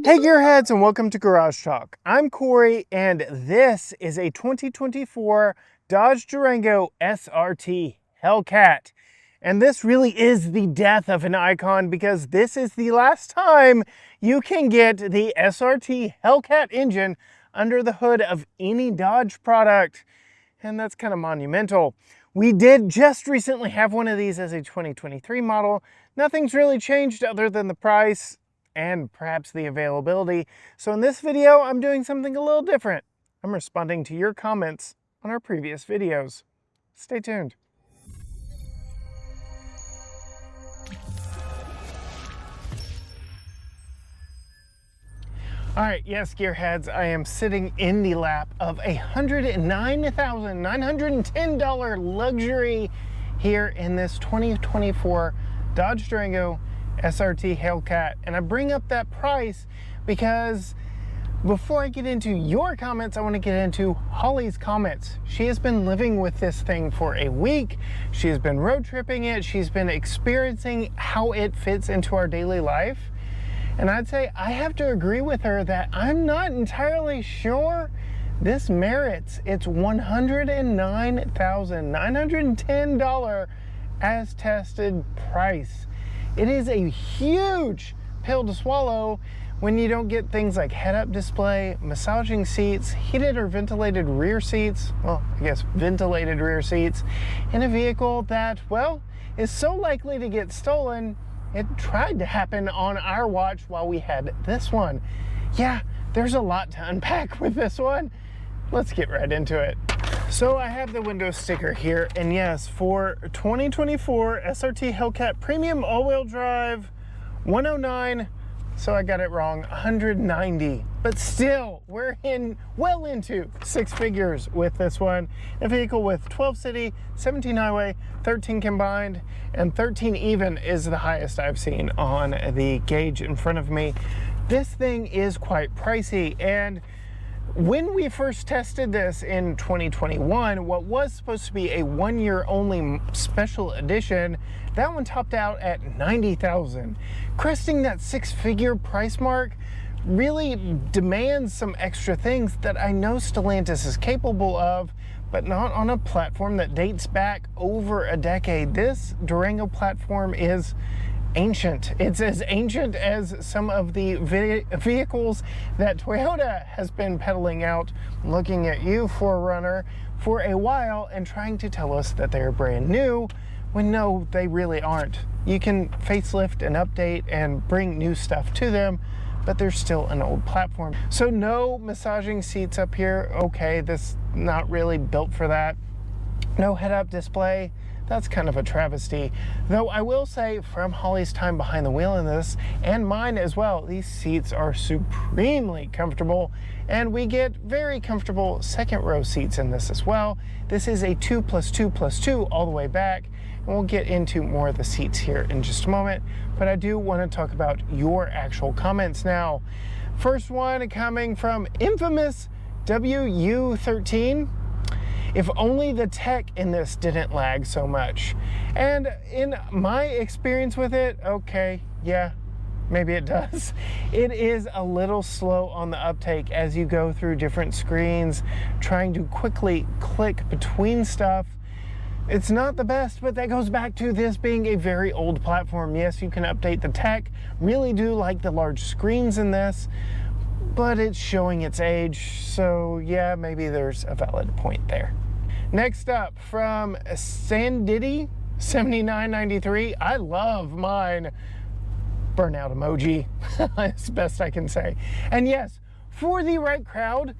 Hey gearheads, and welcome to Garage Talk. I'm Corey and this is a 2024 Dodge Durango SRT Hellcat. And this really is the death of an icon because this is the last time you can get the SRT Hellcat engine under the hood of any Dodge product. And that's kind of monumental. We did just recently have one of these as a 2023 model. Nothing's really changed other than the price and perhaps the availability. So in this video, I'm doing something a little different. I'm responding to your comments on our previous videos. Stay tuned. All right, yes, gearheads, I am sitting in the lap of a $109,910 luxury here in this 2024 Dodge Durango SRT Hellcat. And I bring up that price because before I get into your comments, I want to get into Holly's comments. She has been living with this thing for a week. She has been road tripping it. She's been experiencing how it fits into our daily life. And I'd say I have to agree with her that I'm not entirely sure this merits its $109,910 as tested price. It is a huge pill to swallow when you don't get things like head-up display, massaging seats, heated or ventilated rear seats, well, I guess ventilated rear seats, in a vehicle that, well, is so likely to get stolen. It tried to happen on our watch while we had this one. Yeah, there's a lot to unpack with this one. Let's get right into it. So I have the window sticker here, and yes, for 2024 SRT Hellcat Premium All-Wheel Drive 109, so I got it wrong, 190. But still, we're well into six figures with this one. A vehicle with 12 city, 17 highway, 13 combined, and 13 even is the highest I've seen on the gauge in front of me. This thing is quite pricey, and when we first tested this in 2021, what was supposed to be a 1 year only special edition, that one topped out at $90,000. Cresting that six-figure price mark really demands some extra things that I know Stellantis is capable of, but not on a platform that dates back over a decade. This Durango platform is ancient. It's as ancient as some of the vehicles that Toyota has been peddling out, looking at you, Forerunner, for a while and trying to tell us that they're brand new, when no, they really aren't. You can facelift and update and bring new stuff to them, but they're still an old platform. So no massaging seats up here. Okay, this not really built for that. No head-up display. That's kind of a travesty. Though I will say, from Holly's time behind the wheel in this, and mine as well, these seats are supremely comfortable, and we get very comfortable second row seats in this as well. This is a 2+2+2 all the way back, and we'll get into more of the seats here in just a moment, but I do want to talk about your actual comments now. First one coming from infamous WU13. If only the tech in this didn't lag so much. And in my experience with it, okay, yeah, maybe it does. It is a little slow on the uptake as you go through different screens, trying to quickly click between stuff. It's not the best, but that goes back to this being a very old platform. Yes, you can update the tech. Really do like the large screens in this, but it's showing its age, so yeah, maybe there's a valid point there. Next up, from Sandiddy 7993, I love mine. Burnout Emoji, that's the best I can say. And yes, for the right crowd,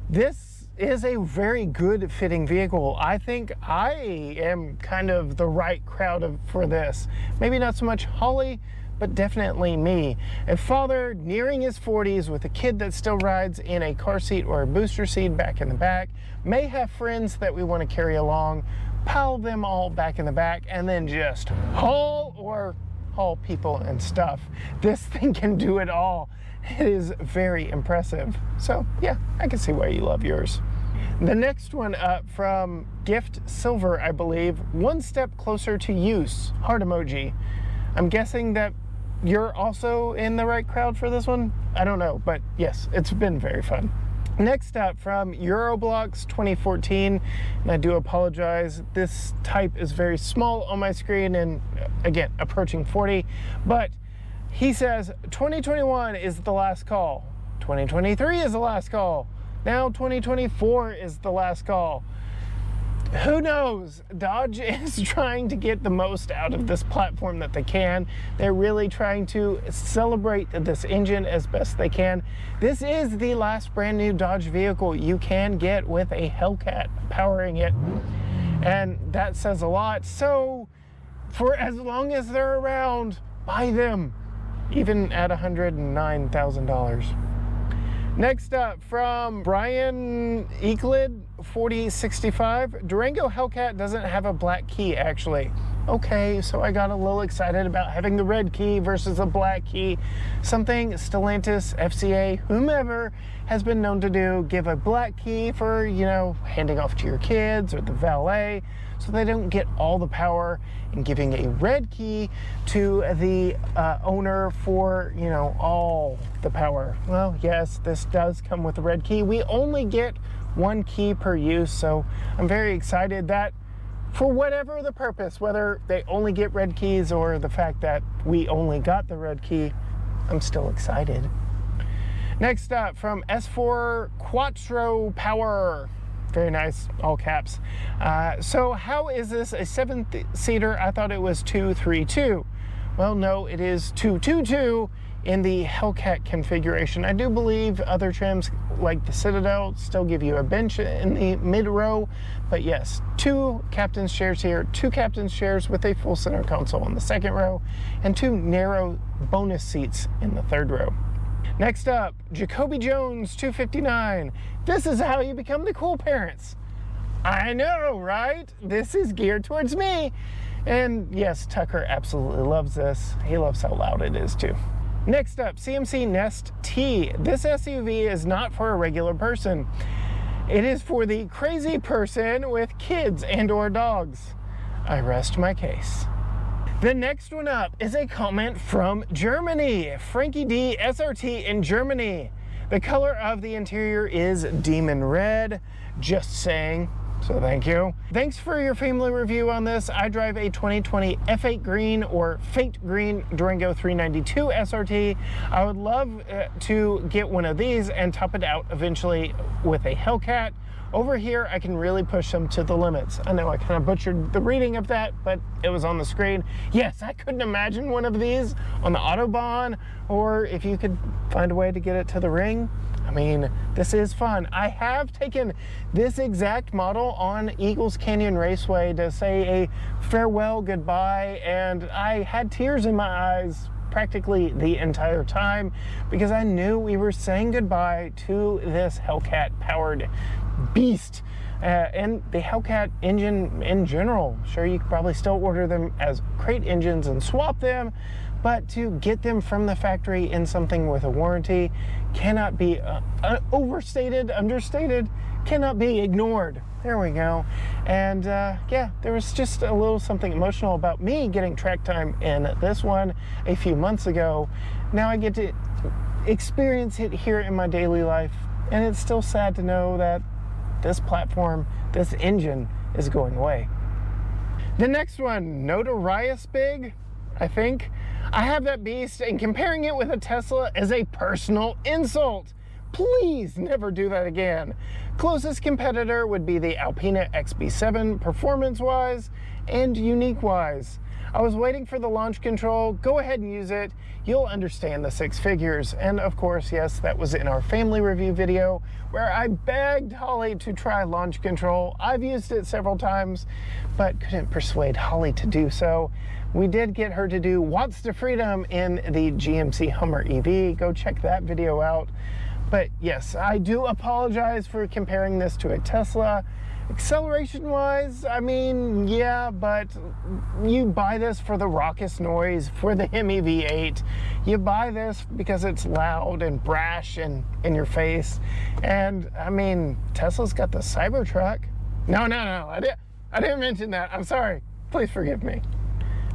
this is a very good fitting vehicle. I think I am kind of the right crowd for this. Maybe not so much Holly, but definitely me. A father nearing his 40s with a kid that still rides in a car seat or a booster seat back in the back, may have friends that we want to carry along, pile them all back in the back, and then just haul people and stuff. This thing can do it all. It is very impressive. So yeah, I can see why you love yours. The next one up, from Gift Silver, I believe, one step closer to use, heart emoji. I'm guessing that you're also in the right crowd for this one. I don't know, but yes, it's been very fun. Next up, from EuroBlocks 2014, and I do apologize, this type is very small on my screen and again, approaching 40, but he says 2021 is the last call, 2023 is the last call, now 2024 is the last call. Who knows? Dodge is trying to get the most out of this platform that they can. They're really trying to celebrate this engine as best they can. This is the last brand new Dodge vehicle you can get with a Hellcat powering it, and that says a lot. So for as long as they're around, buy them, even at $109,000. Next up, from Brian Euclid 4065, Durango Hellcat doesn't have a black key actually. Okay, so I got a little excited about having the red key versus a black key. Something Stellantis, FCA, whomever has been known to do, give a black key for, you know, handing off to your kids or the valet so they don't get all the power, and giving a red key to the owner for, you know, all the power. Well, yes, this does come with a red key. We only get one key per use, so I'm very excited that for whatever the purpose, whether they only get red keys or the fact that we only got the red key, I'm still excited. Next up, from S4 Quattro Power. Very nice, all caps. So how is this a 7-seater? I thought it was 232. Well, no, it is 222 in the Hellcat configuration. I do believe other trims like the Citadel still give you a bench in the mid row, but yes, 2 captain's chairs here, 2 captain's chairs with a full center console in the second row, and 2 narrow bonus seats in the third row. Next up, Jacoby Jones 259. This is how you become the cool parents. I know, right? This is geared towards me. And yes, Tucker absolutely loves this. He loves how loud it is too. Next up, CMC Nest T. This SUV is not for a regular person. It is for the crazy person with kids and or dogs. I rest my case. The next one up is a comment from Germany. FrankieD SRT in Germany. The color of the interior is demon red. Just saying. So thank you. Thanks for your family review on this. I drive a 2020 F8 green or Fate green Durango 392 SRT. I would love to get one of these and top it out eventually with a Hellcat. Over here, I can really push them to the limits. I know I kind of butchered the reading of that, but it was on the screen. Yes, I couldn't imagine one of these on the Autobahn, or if you could find a way to get it to the ring. I mean, this is fun. I have taken this exact model on Eagles Canyon Raceway to say a farewell goodbye, and I had tears in my eyes practically the entire time because I knew we were saying goodbye to this Hellcat powered beast. And the Hellcat engine in general. Sure, you could probably still order them as crate engines and swap them, but to get them from the factory in something with a warranty cannot be overstated, understated, cannot be ignored. There we go. And yeah, there was just a little something emotional about me getting track time in this one a few months ago. Now I get to experience it here in my daily life, and it's still sad to know that this platform, this engine is going away. The next one, Notorias Big, I think. I have that beast, and comparing it with a Tesla is a personal insult. Please never do that again. Closest competitor would be the Alpina XB7 performance-wise and unique-wise. I was waiting for the launch control. Go ahead and use it. You'll understand the 6 figures. And of course, yes, that was in our family review video where I begged Holly to try launch control. I've used it several times, but couldn't persuade Holly to do so. We did get her to do Watts to Freedom in the GMC Hummer EV. Go check that video out. But yes, I do apologize for comparing this to a Tesla. Acceleration-wise, I mean, yeah, but you buy this for the raucous noise, for the HEMI V8. You buy this because it's loud and brash and in your face. And, I mean, Tesla's got the Cybertruck. No, I didn't mention that. I'm sorry. Please forgive me.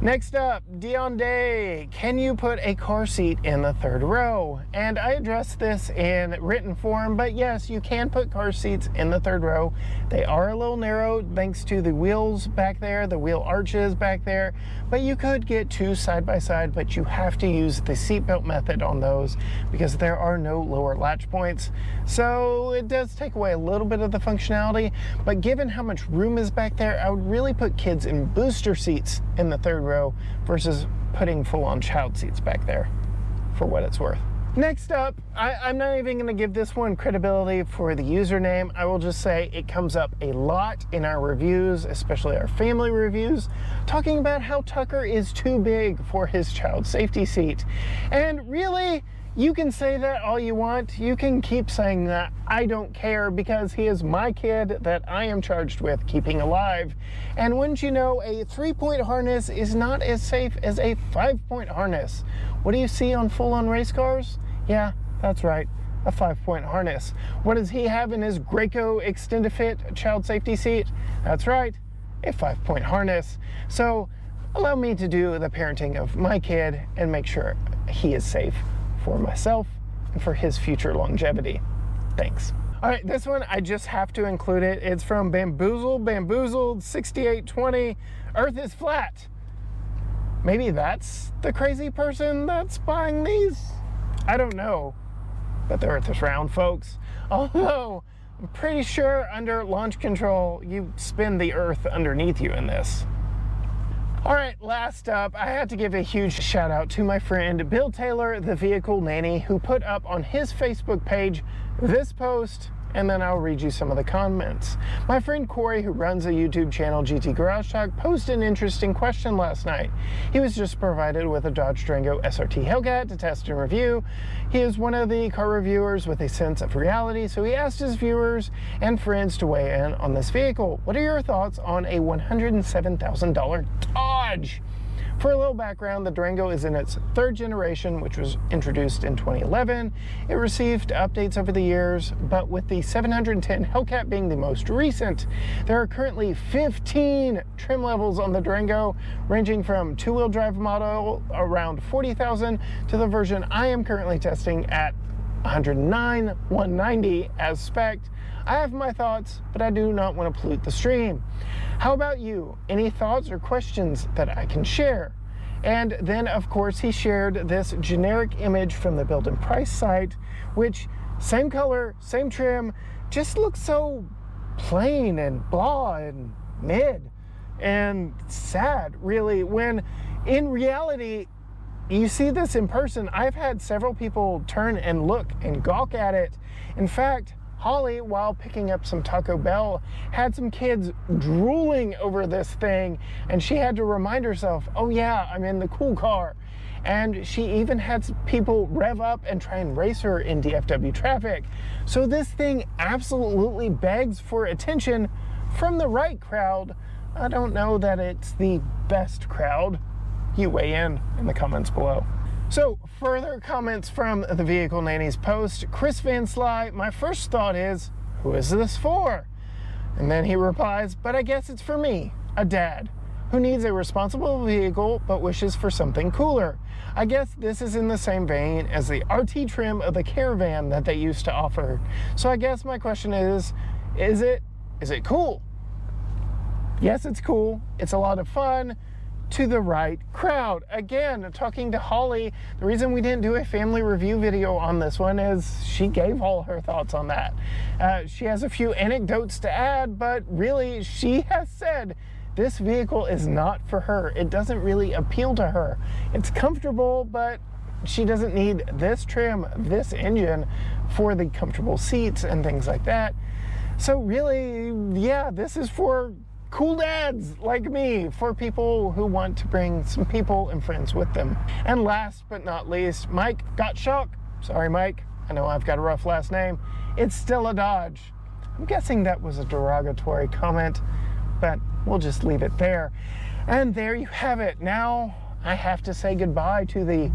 Next up, Dion Day, can you put a car seat in the third row? And I addressed this in written form, but yes, you can put car seats in the third row. They are a little narrow thanks to the wheels back there, the wheel arches back there, but you could get two side by side, but you have to use the seatbelt method on those because there are no lower latch points. So it does take away a little bit of the functionality, but given how much room is back there, I would really put kids in booster seats in the third row versus putting full-on child seats back there, for what it's worth. Next up, I'm not even going to give this one credibility for the username. I will just say it comes up a lot in our reviews, especially our family reviews, talking about how Tucker is too big for his child safety seat. And really, you can say that all you want. You can keep saying that. I don't care, because he is my kid that I am charged with keeping alive. And wouldn't you know, a 3-point harness is not as safe as a 5-point harness. What do you see on full-on race cars? Yeah, that's right, a 5-point harness. What does he have in his Graco Extend-A-Fit child safety seat? That's right, a 5-point harness. So allow me to do the parenting of my kid and make sure he is safe for myself and for his future longevity. Thanks. All right, this one, I just have to include it. It's from Bamboozled 6820. Earth is flat. Maybe that's the crazy person that's buying these? I don't know, but the Earth is round, folks. Although, I'm pretty sure under launch control, you spin the Earth underneath you in this. All right, last up, I had to give a huge shout out to my friend Bill Taylor, the vehicle nanny, who put up on his Facebook page this post, and then I'll read you some of the comments. My friend Corey, who runs a YouTube channel, GT Garage Talk, posed an interesting question last night. He was just provided with a Dodge Durango SRT Hellcat to test and review. He is one of the car reviewers with a sense of reality, so he asked his viewers and friends to weigh in on this vehicle. What are your thoughts on a $107,000 Dodge? For a little background, the Durango is in its third generation, which was introduced in 2011. It received updates over the years, but with the 710 Hellcat being the most recent, there are currently 15 trim levels on the Durango, ranging from two-wheel drive model around $40,000 to the version I am currently testing at $109,190 as spec'd. I have my thoughts, but I do not want to pollute the stream. How about you? Any thoughts or questions that I can share? And then, of course, he shared this generic image from the Build and Price site, which, same color, same trim, just looks so plain and blah and mid and sad, really, when in reality, you see this in person. I've had several people turn and look and gawk at it. In fact, Holly, while picking up some Taco Bell, had some kids drooling over this thing, and she had to remind herself, oh yeah, I'm in the cool car. And she even had people rev up and try and race her in DFW traffic. So this thing absolutely begs for attention from the right crowd. I don't know that it's the best crowd. You weigh in the comments below. So, further comments from the Vehicle Nanny's post. Chris Van Sly, my first thought is, who is this for? And then he replies, but I guess it's for me, a dad, who needs a responsible vehicle but wishes for something cooler. I guess this is in the same vein as the RT trim of the Caravan that they used to offer. So I guess my question is it cool? Yes, it's cool. It's a lot of fun. To the right crowd. Again, talking to Holly, the reason we didn't do a family review video on this one is she gave all her thoughts on that. She has a few anecdotes to add, but really she has said this vehicle is not for her. It doesn't really appeal to her. It's comfortable, but she doesn't need this trim, this engine for the comfortable seats and things like that. So really, yeah, this is for cool dads like me, for people who want to bring some people and friends with them. And last but not least, Mike Gottschalk. Sorry, Mike. I know I've got a rough last name. It's still a Dodge. I'm guessing that was a derogatory comment, but we'll just leave it there. And there you have it. Now I have to say goodbye to the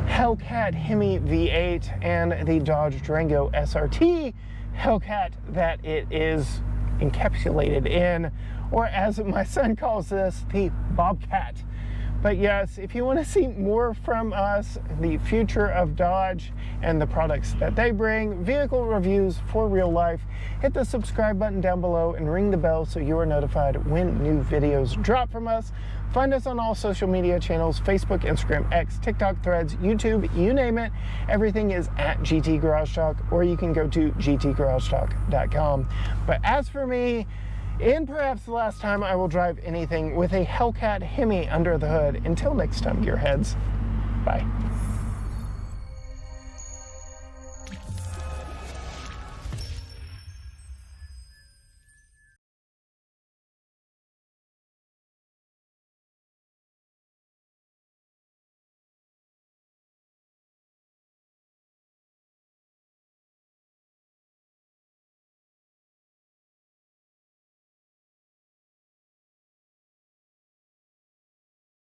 Hellcat HEMI V8 and the Dodge Durango SRT Hellcat that it is encapsulated in, or as my son calls this, the Bobcat But yes, if you want to see more from us, the future of Dodge and the products that they bring, vehicle reviews for real life, hit the subscribe button down below and ring the bell so you are notified when new videos drop from us. Find us on all social media channels, Facebook, Instagram, X, TikTok, Threads, YouTube, you name it. Everything is at GT Garage Talk, or you can go to gtgaragetalk.com. But as for me, and perhaps the last time I will drive anything with a Hellcat HEMI under the hood. Until next time, gearheads. Bye.